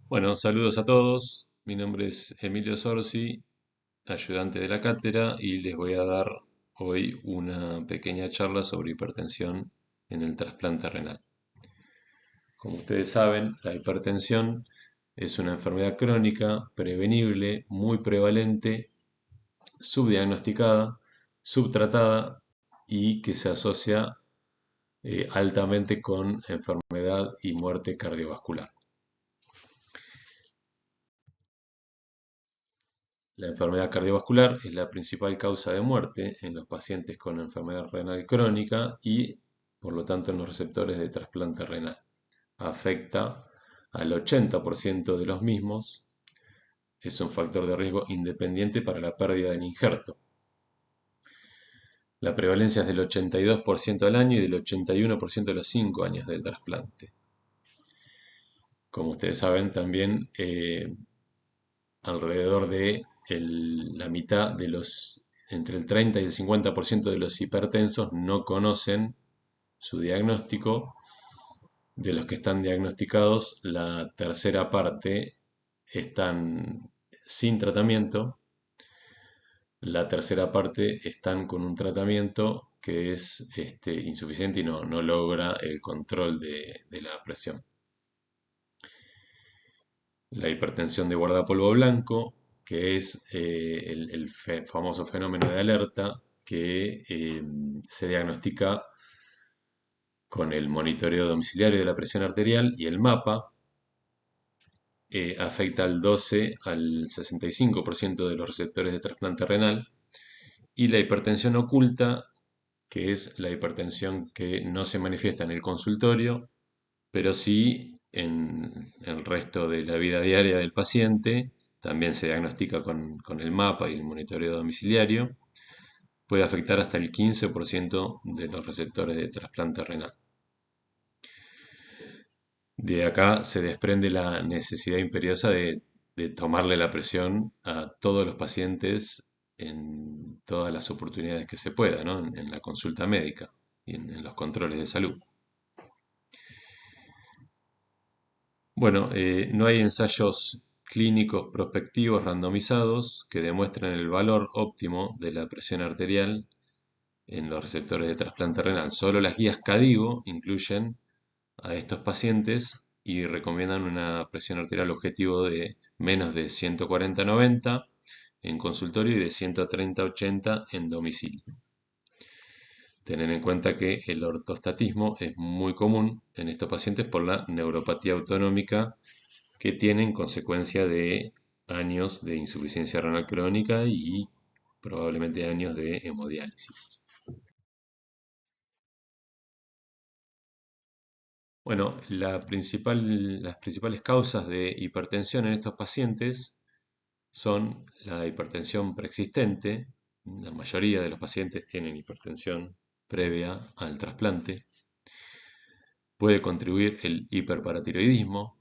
Bueno, saludos a todos. Mi nombre es Emilio Sorsi, ayudante de la cátedra, y les voy a dar hoy una pequeña charla sobre hipertensión en el trasplante renal. Como ustedes saben, la hipertensión es una enfermedad crónica, prevenible, muy prevalente, subdiagnosticada, subtratada y que se asocia altamente con enfermedad y muerte cardiovascular. La enfermedad cardiovascular es la principal causa de muerte en los pacientes con enfermedad renal crónica y, por lo tanto, en los receptores de trasplante renal. Afecta al 80% de los mismos. Es un factor de riesgo independiente para la pérdida del injerto. La prevalencia es del 82% al año y del 81% a los 5 años del trasplante. Como ustedes saben, también alrededor de la mitad de los, entre el 30 y el 50% de los hipertensos no conocen su diagnóstico. De los que están diagnosticados, la tercera parte están sin tratamiento, la tercera parte están con un tratamiento que es insuficiente y no logra el control de la presión. La hipertensión de guardapolvo blanco, que es el famoso fenómeno de alerta que se diagnostica con el monitoreo domiciliario de la presión arterial y el mapa. Afecta al 12 al 65% de los receptores de trasplante renal. Y la hipertensión oculta, que es la hipertensión que no se manifiesta en el consultorio, pero sí en el resto de la vida diaria del paciente. También se diagnostica con el mapa y el monitoreo domiciliario. Puede afectar hasta el 15% de los receptores de trasplante renal. De acá se desprende la necesidad imperiosa de tomarle la presión a todos los pacientes en todas las oportunidades que se pueda, ¿no? En la consulta médica y en los controles de salud. Bueno, no hay ensayos clínicos prospectivos randomizados que demuestren el valor óptimo de la presión arterial en los receptores de trasplante renal. Solo las guías KDIGO incluyen a estos pacientes y recomiendan una presión arterial objetivo de menos de 140/90 en consultorio y de 130/80 en domicilio. Tener en cuenta que el ortostatismo es muy común en estos pacientes por la neuropatía autonómica que tienen consecuencia de años de insuficiencia renal crónica y probablemente años de hemodiálisis. Bueno, las principales causas de hipertensión en estos pacientes son la hipertensión preexistente. La mayoría de los pacientes tienen hipertensión previa al trasplante. Puede contribuir el hiperparatiroidismo.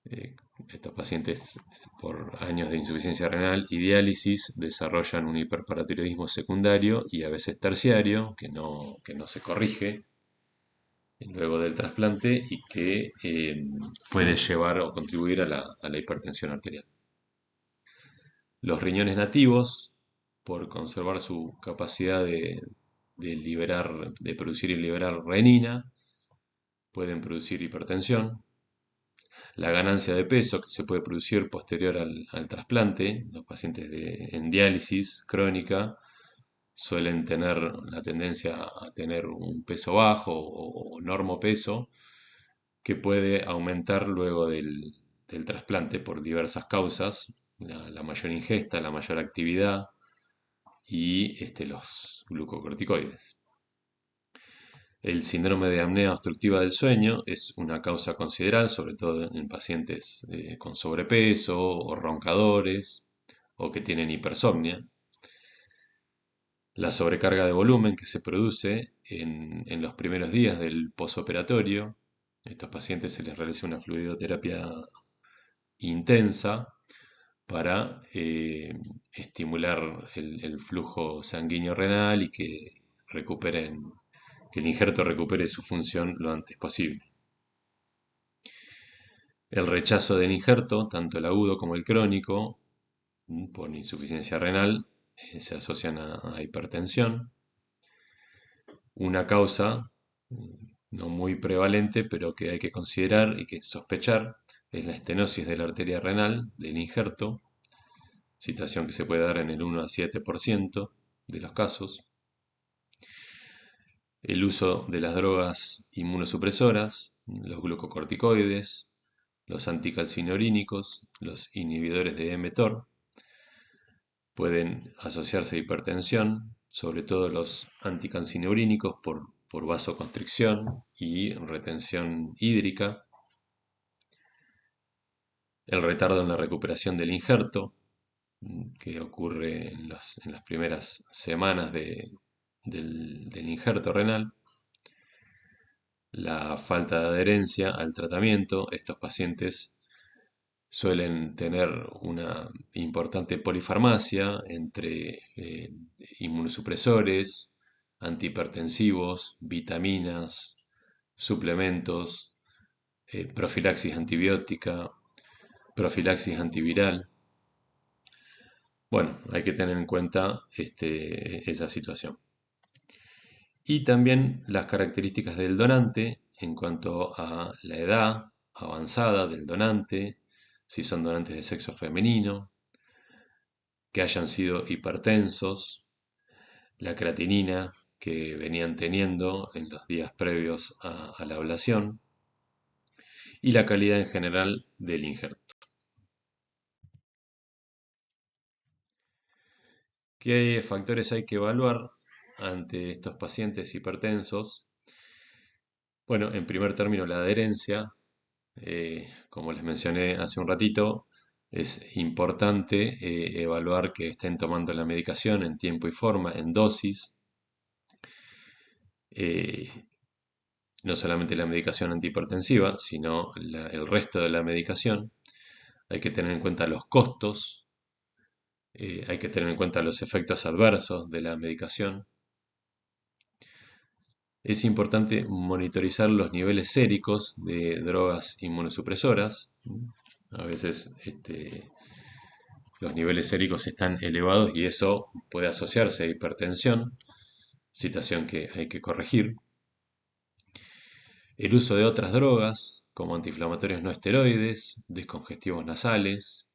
Eh, Estos pacientes por años de insuficiencia renal y diálisis desarrollan un hiperparatiroidismo secundario y a veces terciario que no se corrige luego del trasplante y que puede llevar o contribuir a la hipertensión arterial. Los riñones nativos, por conservar su capacidad de producir y liberar renina, pueden producir hipertensión. La ganancia de peso que se puede producir posterior al trasplante, los pacientes en diálisis crónica suelen tener la tendencia a tener un peso bajo o normopeso que puede aumentar luego del trasplante por diversas causas, la mayor ingesta, la mayor actividad y los glucocorticoides. El síndrome de apnea obstructiva del sueño es una causa considerable, sobre todo en pacientes con sobrepeso o roncadores o que tienen hipersomnia. La sobrecarga de volumen que se produce en los primeros días del posoperatorio. A estos pacientes se les realiza una fluidoterapia intensa para estimular el flujo sanguíneo renal y que el injerto recupere su función lo antes posible. El rechazo del injerto, tanto el agudo como el crónico, por insuficiencia renal, se asocian a hipertensión. Una causa no muy prevalente, pero que hay que considerar y que sospechar, es la estenosis de la arteria renal del injerto, situación que se puede dar en el 1 a 7% de los casos. El uso de las drogas inmunosupresoras, los glucocorticoides, los anticalcinurínicos, los inhibidores de mTOR, pueden asociarse a hipertensión, sobre todo los anticalcinurínicos por vasoconstricción y retención hídrica. El retardo en la recuperación del injerto, que ocurre en las primeras semanas del injerto renal. La falta de adherencia al tratamiento. Estos pacientes suelen tener una importante polifarmacia entre inmunosupresores, antihipertensivos, vitaminas, suplementos, profilaxis antibiótica, profilaxis antiviral. Bueno, hay que tener en cuenta esa situación. Y también las características del donante en cuanto a la edad avanzada del donante, si son donantes de sexo femenino, que hayan sido hipertensos, la creatinina que venían teniendo en los días previos a la ablación y la calidad en general del injerto. ¿Qué factores hay que evaluar ante estos pacientes hipertensos? Bueno, en primer término la adherencia. Como les mencioné hace un ratito, es importante evaluar que estén tomando la medicación en tiempo y forma, en dosis. No solamente la medicación antihipertensiva, sino el resto de la medicación. Hay que tener en cuenta los costos, hay que tener en cuenta los efectos adversos de la medicación. Es importante monitorizar los niveles séricos de drogas inmunosupresoras. A veces los niveles séricos están elevados y eso puede asociarse a hipertensión, situación que hay que corregir. El uso de otras drogas, como antiinflamatorios no esteroides, descongestivos nasales,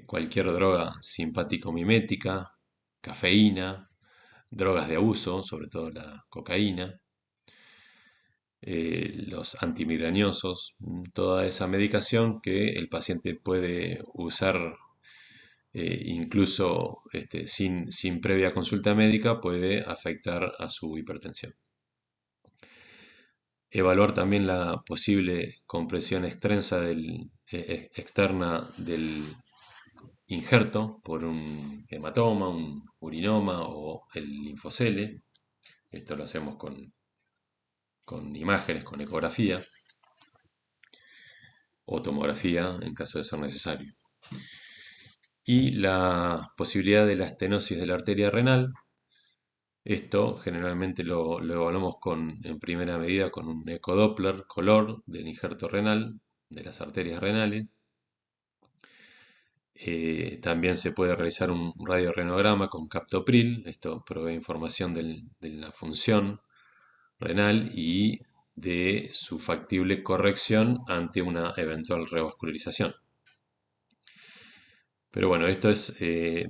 cualquier droga simpático-mimética, cafeína, drogas de abuso, sobre todo la cocaína, los antimigrañosos, toda esa medicación que el paciente puede usar incluso sin previa consulta médica, puede afectar a su hipertensión. Evaluar también la posible compresión externa del injerto por un hematoma, un urinoma o el linfocele. Esto lo hacemos con imágenes, con ecografía o tomografía en caso de ser necesario. Y la posibilidad de la estenosis de la arteria renal. Esto generalmente lo evaluamos en primera medida con un ecodoppler color del injerto renal, de las arterias renales. También se puede realizar un radiorenograma con captopril. Esto provee información de la función renal y de su factible corrección ante una eventual revascularización. Pero bueno, esto es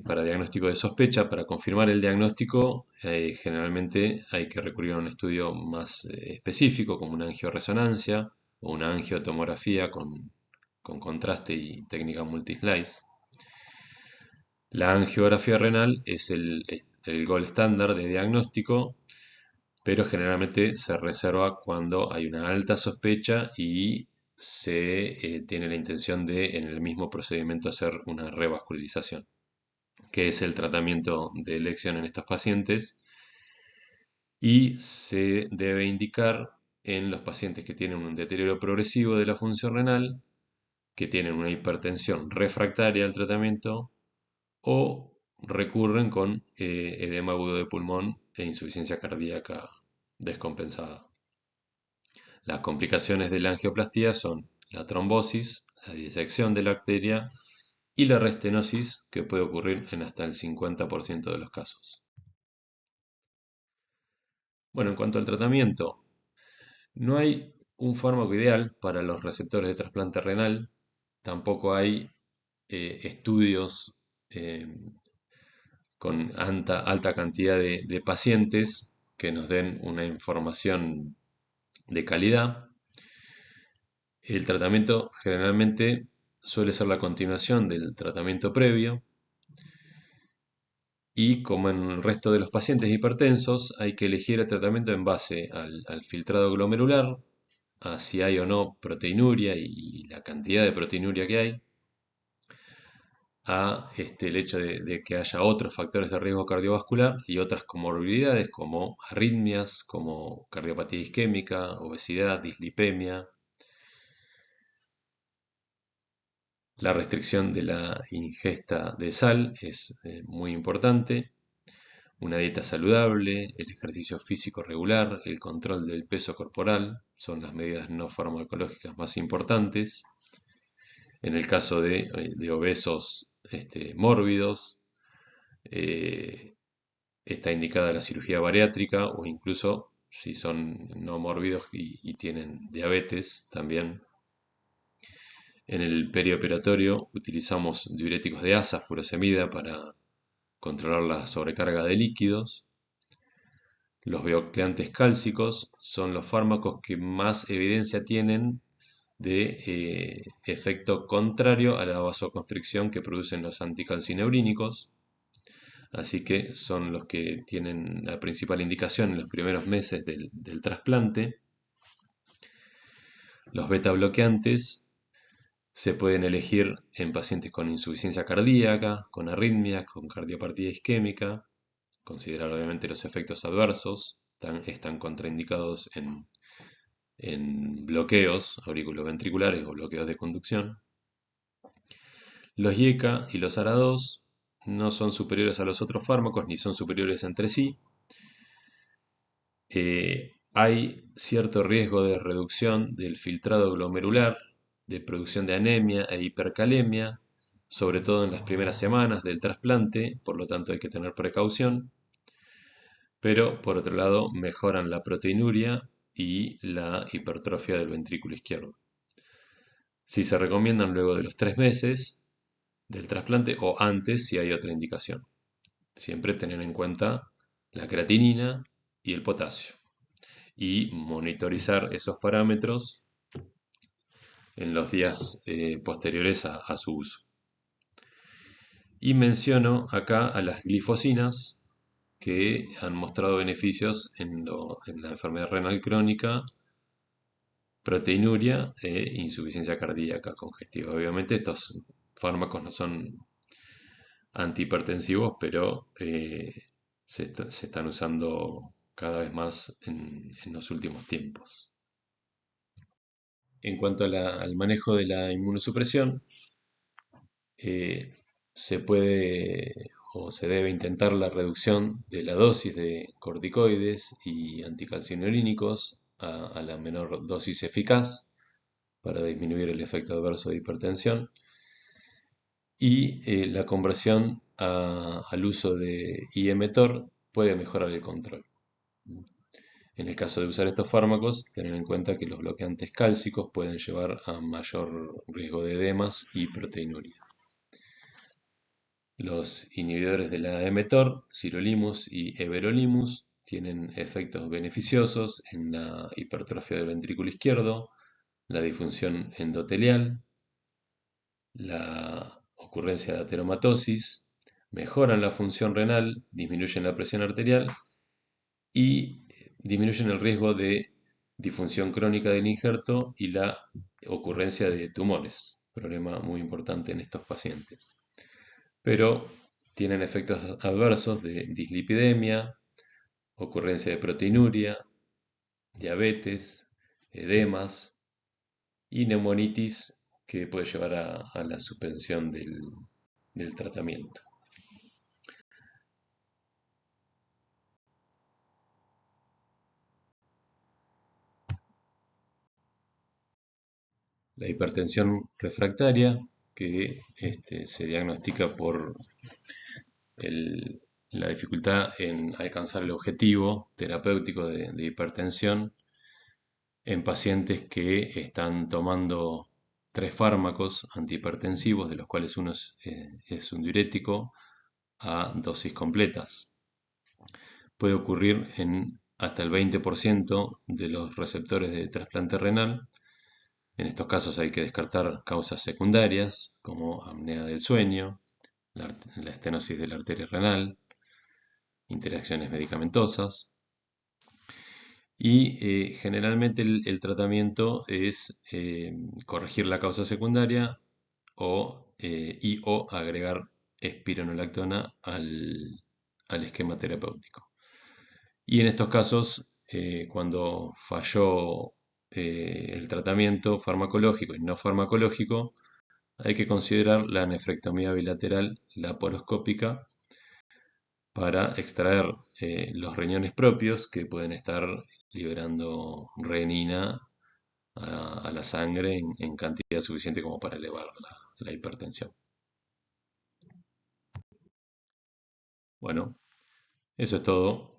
para diagnóstico de sospecha. Para confirmar el diagnóstico, generalmente hay que recurrir a un estudio más específico, como una angioresonancia o una angiotomografía con contraste y técnica multislice. La angiografía renal es el gold estándar de diagnóstico, pero generalmente se reserva cuando hay una alta sospecha y se tiene la intención de en el mismo procedimiento hacer una revascularización, que es el tratamiento de elección en estos pacientes, y se debe indicar en los pacientes que tienen un deterioro progresivo de la función renal, que tienen una hipertensión refractaria al tratamiento o recurren con edema agudo de pulmón e insuficiencia cardíaca descompensada. Las complicaciones de la angioplastía son la trombosis, la disección de la arteria y la restenosis, que puede ocurrir en hasta el 50% de los casos. Bueno, en cuanto al tratamiento, no hay un fármaco ideal para los receptores de trasplante renal, tampoco hay estudios eh, con alta cantidad de pacientes que nos den una información de calidad. El tratamiento generalmente suele ser la continuación del tratamiento previo y como en el resto de los pacientes hipertensos hay que elegir el tratamiento en base al filtrado glomerular, a si hay o no proteinuria y la cantidad de proteinuria que hay, a el hecho de que haya otros factores de riesgo cardiovascular y otras comorbilidades como arritmias, como cardiopatía isquémica, obesidad, dislipemia. La restricción de la ingesta de sal es muy importante. Una dieta saludable, el ejercicio físico regular, el control del peso corporal son las medidas no farmacológicas más importantes. En el caso de obesos mórbidos, eh, está indicada la cirugía bariátrica o incluso si son no mórbidos y tienen diabetes también. En el perioperatorio utilizamos diuréticos de asa, furosemida para controlar la sobrecarga de líquidos. Los bioactivantes cálcicos son los fármacos que más evidencia tienen de efecto contrario a la vasoconstricción que producen los anticalcineurínicos, así que son los que tienen la principal indicación en los primeros meses del trasplante. Los beta bloqueantes se pueden elegir en pacientes con insuficiencia cardíaca, con arritmias, con cardiopatía isquémica, considerar obviamente los efectos adversos, están contraindicados en bloqueos auriculoventriculares o bloqueos de conducción. Los IECA y los ARA2 no son superiores a los otros fármacos ni son superiores entre sí. Hay cierto riesgo de reducción del filtrado glomerular, de producción de anemia e hipercalemia, sobre todo en las primeras semanas del trasplante, por lo tanto hay que tener precaución. Pero por otro lado mejoran la proteinuria y la hipertrofia del ventrículo izquierdo. Si se recomiendan luego de los 3 meses del trasplante o antes si hay otra indicación. Siempre tener en cuenta la creatinina y el potasio y monitorizar esos parámetros en los días posteriores a su uso. Y menciono acá a las glifosinas que han mostrado beneficios en la enfermedad renal crónica, proteinuria e insuficiencia cardíaca congestiva. Obviamente estos fármacos no son antihipertensivos, pero se están usando cada vez más en los últimos tiempos. En cuanto al manejo de la inmunosupresión, eh, se puede o se debe intentar la reducción de la dosis de corticoides y anticalcinurínicos a la menor dosis eficaz para disminuir el efecto adverso de hipertensión y la conversión al uso de IMTOR puede mejorar el control. En el caso de usar estos fármacos, tener en cuenta que los bloqueantes cálcicos pueden llevar a mayor riesgo de edemas y proteinuria. Los inhibidores de la mTOR, sirolimus y everolimus, tienen efectos beneficiosos en la hipertrofia del ventrículo izquierdo, la disfunción endotelial, la ocurrencia de ateromatosis, mejoran la función renal, disminuyen la presión arterial y disminuyen el riesgo de disfunción crónica del injerto y la ocurrencia de tumores, problema muy importante en estos pacientes. Pero tienen efectos adversos de dislipidemia, ocurrencia de proteinuria, diabetes, edemas y neumonitis que puede llevar a la suspensión del tratamiento. La hipertensión refractaria, que se diagnostica por el- la dificultad en alcanzar el objetivo terapéutico de hipertensión en pacientes que están tomando tres fármacos antihipertensivos, de los cuales uno es un diurético a dosis completas. Puede ocurrir en hasta el 20% de los receptores de trasplante renal. En estos casos hay que descartar causas secundarias como apnea del sueño, la estenosis de la arteria renal, interacciones medicamentosas. Y generalmente el tratamiento es corregir la causa secundaria o agregar espironolactona al esquema terapéutico. Y en estos casos, cuando falló el tratamiento farmacológico y no farmacológico, hay que considerar la nefrectomía bilateral laparoscópica para extraer los riñones propios que pueden estar liberando renina a la sangre en cantidad suficiente como para elevar la hipertensión. Bueno, eso es todo.